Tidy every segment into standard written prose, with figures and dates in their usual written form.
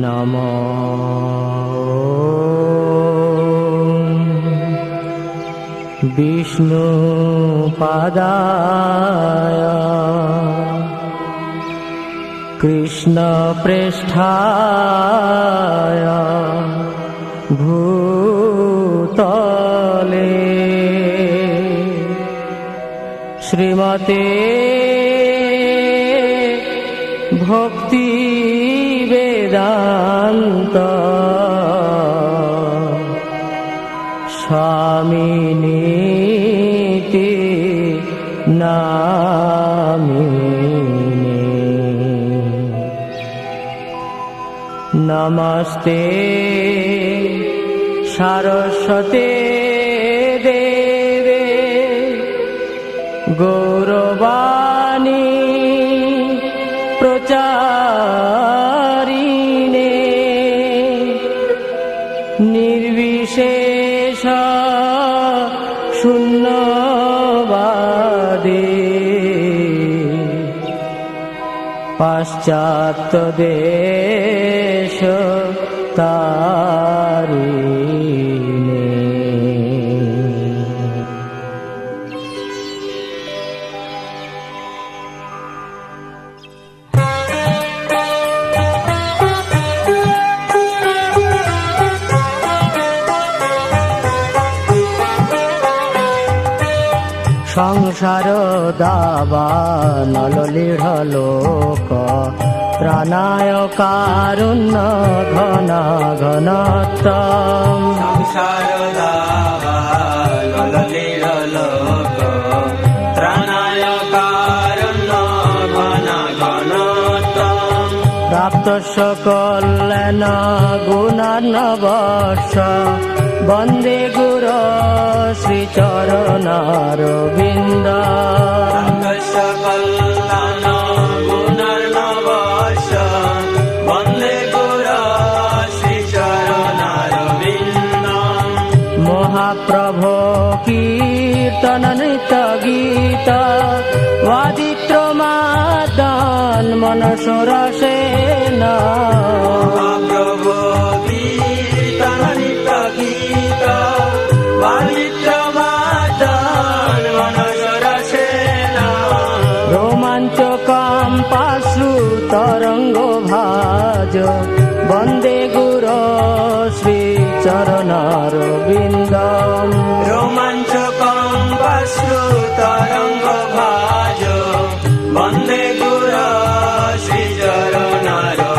নমো বিষ্ণুপাদায় কৃষ্ণপ্রেষ্ঠায় ভূতলে শ্রীমতে ভক্তি বেদান্ত স্বামিনীতি নামিনে। নমস্তে সারস্বতে দেবে গৌরবাণী প্রচারিণে নির্বিশেষ শূন্যবাদে পাশ্চাত্য দেশ তারিণে। সংসার দাবানল লোক প্রাণায় কারুণ্য ঘন ঘনত্তম। সংসার দাবানল লোক প্রাণায় কারুণ্য ঘন ঘনত্তম। প্রাপ্তস্য কল্যাণ গুণার্ণবস্য বন্দে গুরো শ্রীচরণারবিন্দ। প্রাপ্তস্য কল্যাণ গুণার্ণবস্য বন্দে গুরো শ্রীচরণারবিন্দ। মহাপ্রভো কীর্তন নৃত্য গীত বাদিত্র মাদন মনসরসেন। মহাপ্রভু কীর্তন নৃত্য গীত বাদিত্র মাদন মনসরসেন। রোমাঞ্চকম পাশ্রু তরঙ্গ ভাজ বন্দে গুরো শ্রীচরণারবিন্দ। রোমাঞ্চকম পাশ্রু তরঙ্গ ভাজ বন্দে গুরো শ্রীচরণারবিন্দ।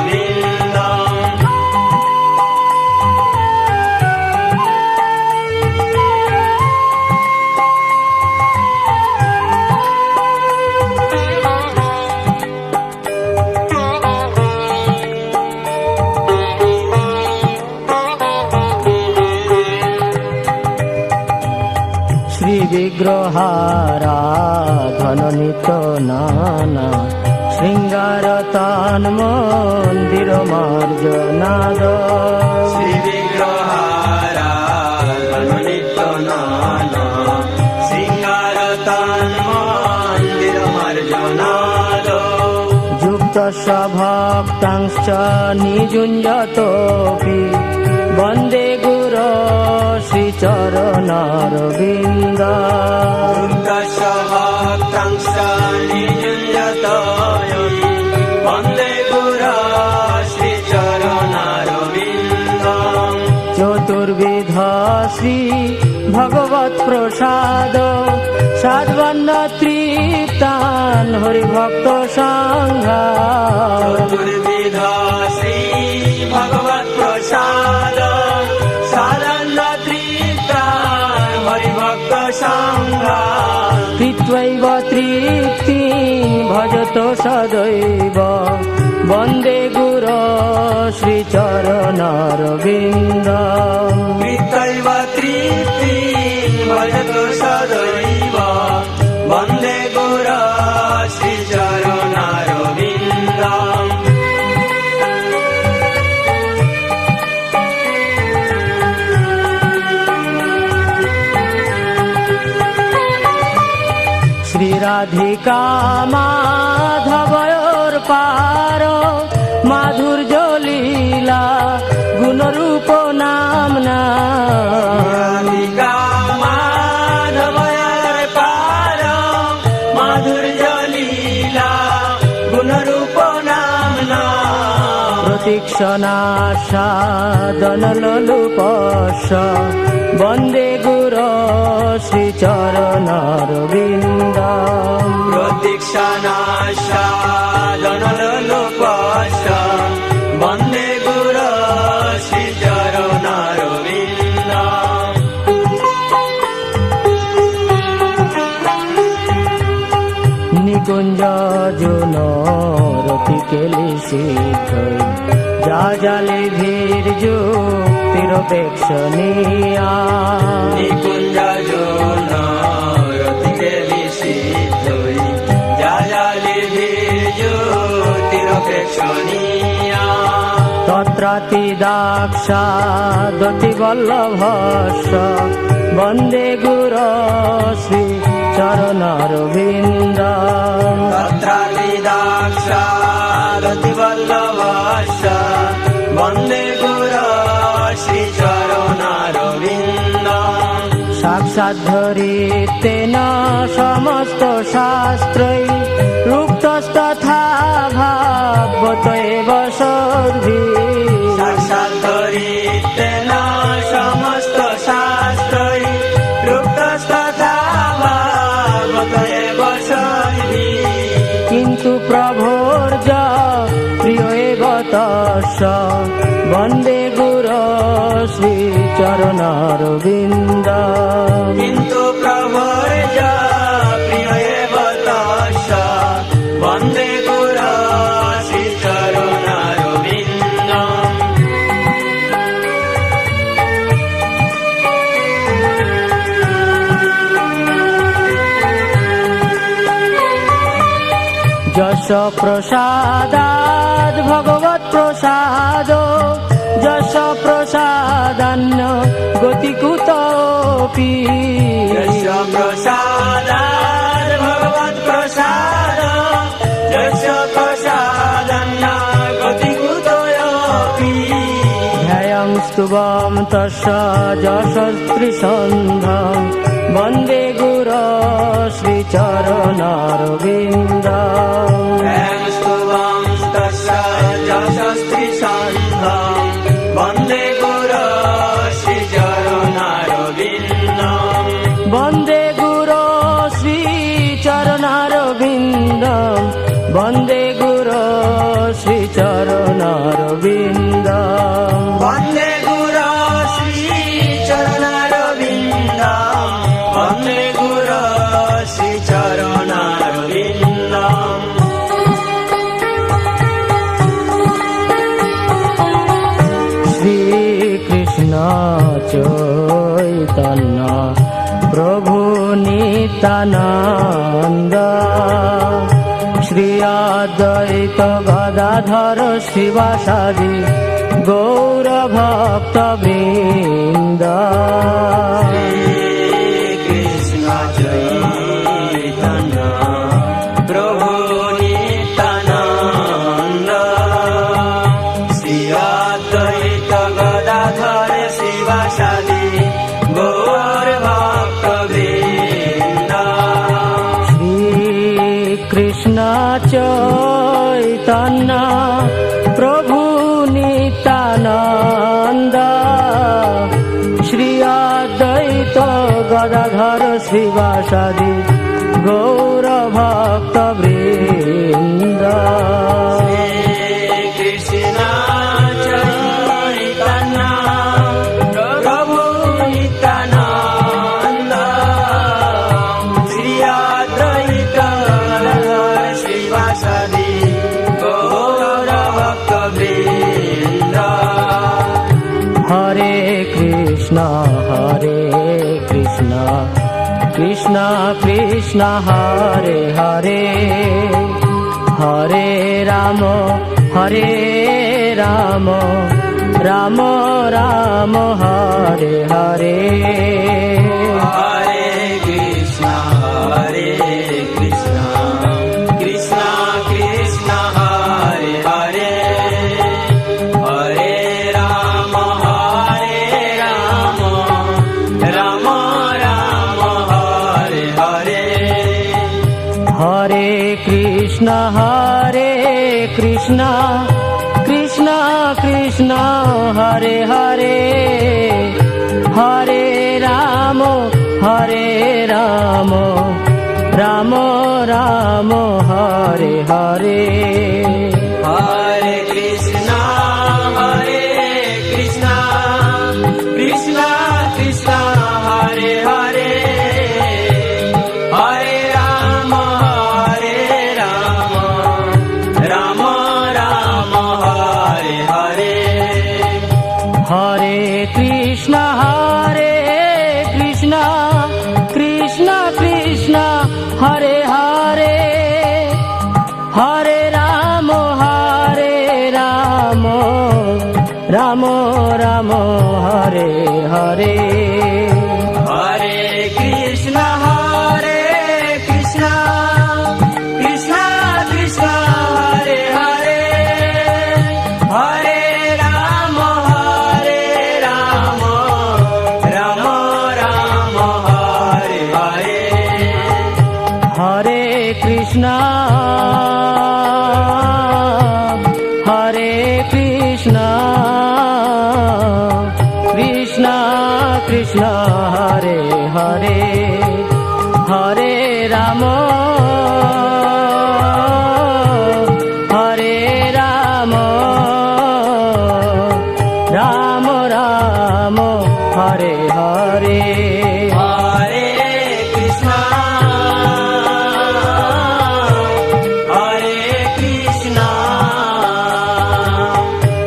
বিগ্রহারাধন নিত নানা শৃঙ্গার তান মন্দির মার্জনাদ। শ্রী বিগ্রহারাধন নিত্য নানা শৃঙ্গার তান মন্দির মার্জনাদ। যুক্তস্য ভক্তাংশ্চ নিযুঞ্জতোপি বন্দে গুরো শ্রীচরণারবিন্দ। যুক্তস্য ভক্তাংশ্চ নিযুঞ্জতোপি বন্দে গুরো শ্রীচরণারবিন্দ। চতুর্বিধ শ্রী ভগবৎ প্রসাদ সাধবন্ন তৃপ্তান হরিভক্ত সংঘা। চতুর্বিধ শ্রী ভগবৎ প্রসাদ সাধন্ন তৃপ্তান হরিভক্ত সংঘা। কৃত্বৈব তৃপ্তিং ভজত সদৈব বন্দে গুরো শ্রীচরণারবিন্দ। কৃত্বৈব তৃপ্তিং ভজত সদৈব বন্দে গুরো শ্রীচরণারবিন্দ। শ্রী রাধিকা মাধবয়োর পার মাধুর্য লীলা গুণরূপ নামনা রাধিকা মাধবয়ার পার মাধুর্য লীলা গুণরূপ নামনা প্রতীক্ষণাসাদন লোলুপস বন্দে গুর শ্রীচরণারবিন্দ প্রতীক্ষানাশাদনলোপস বন্দে গুর শ্রীচরণারবিন্দ নিকুঞ্জ জুন রতি কেলি শীঘ্রই যা জালে ধীর যুক্তিরপেক্ষণীয়া নিকুঞ্জ জোন রতিকে নিষিদ্ধই জালালি জ্যোতিরপেক্ষণীয়া তত্রাতি দাক্ষাদতি বল্লভস্য বন্দে গুর শ্রী চরণারবিন্দ তত্রাদিদাক্ষাদতি বল্লভস্য বন্দে গুর শ্রীচরণারবিন্দ সাক্ষাৎ ধরিতেন সমস্ত শাস্ত্রৈ রুক্তস্তথা ভাগবত এব সর্বি সাক্ষাৎ ধরিতেন সমস্ত শাস্ত্রই রুক্তস্তথা ভাগবত এব সর্বি কিন্তু প্রভোর যা প্রিয় এব তস্য বন্দে গুর শ্রী চরণারবিন্দ কিন্তু প্রভুর যা প্রিয় এব তস্য বন্দে গুর শ্রীচরণারবিন্দ যশ প্রসাদাদ ভগবৎ প্রসাদ যশ প্রসাদান্য গতি কুতপি যশ প্রসাদাৎ ভগবৎ প্রসাদ যশ প্রসাদান্ন গতি কুতোऽপি ধ্যায়ং স্তুবং তস্য যশস্ত্রীসন্ধং বন্দে গুর শ্রীচরণারবিন্দ স্তবং তস্য যশস্ত্রীসন্ধং বন্দে গুর শ্রীচরণারবিন্দ বন্দে গুর শ্রীচরণারবিন্দ বন্দে গুর শ্রীচরণারবিন্দ বন্দে গুর শ্রীচরণারবিন্দ বন্দে গুর শ্রীচরণারবিন্দ শ্রীকৃষ্ণ চৈতন্য প্রভু নিত্যানন্দ শ্রী অদ্বৈত গদাধর শিবাসাদি গৌর ভক্ত বৃন্দ কৃষ্ণ চৈতন্য প্রভু নিত্যানন্দ শ্রী অদ্বৈত গদাধর শিবাসাদি গৌর ভক্ত বৃন্দ শ্রীকৃষ্ণ চৈতন্য প্রভু নিত্যানন্দ শ্রী অদ্বৈত গদাধর শিবাসাদি গৌর ভক্ত বৃন্দ কৃষ্ণ চৈতন্য প্রভু নিত্যানন্দ শ্রী অদ্বৈত গদাধর শিবাসাদি গৌর ভক্ত বৃন্দ হরে Krishna Krishna Krishna Hare Hare Hare Ram Ram Ram Hare Hare Hare Krishna Krishna Krishna Krishna Hare Hare Krishna Krishna Krishna Hare Hare Hare Ram Ram Ram Hare Hare Hare Krishna, Krishna Krishna, Hare Hare, Hare Rama, Rama Rama, Hare Hare. হরে Krishna Krishna Krishna Hare Hare Hare Ram Ram Ram Hare Hare Hare Krishna, Krishna Krishna, Hare Hare, Hare Rama, Rama Rama, Hare Hare. হরে Krishna Krishna Krishna Hare Hare Hare Ram Ram Ram Hare Hare Hare Krishna,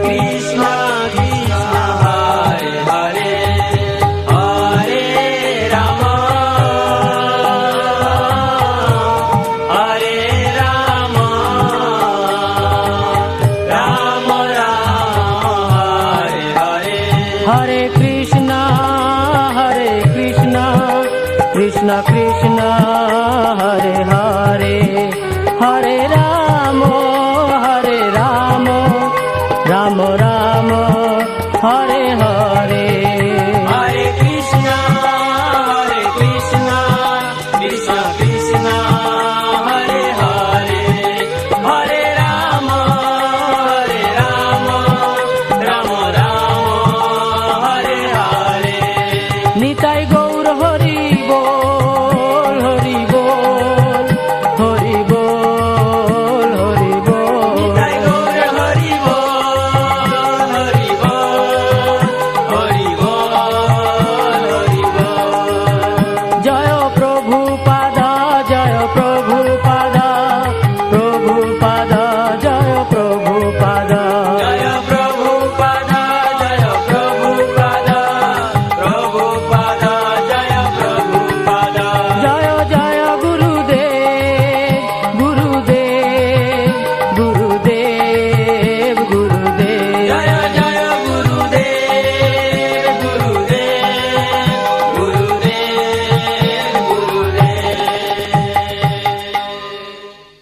Krishna Krishna, Hare Hare, Hare Rama, Rama Rama, Hare Hare. হরে কৃষ্ণ কৃষ্ণ কৃষ্ণ হরে হরে হরে রাম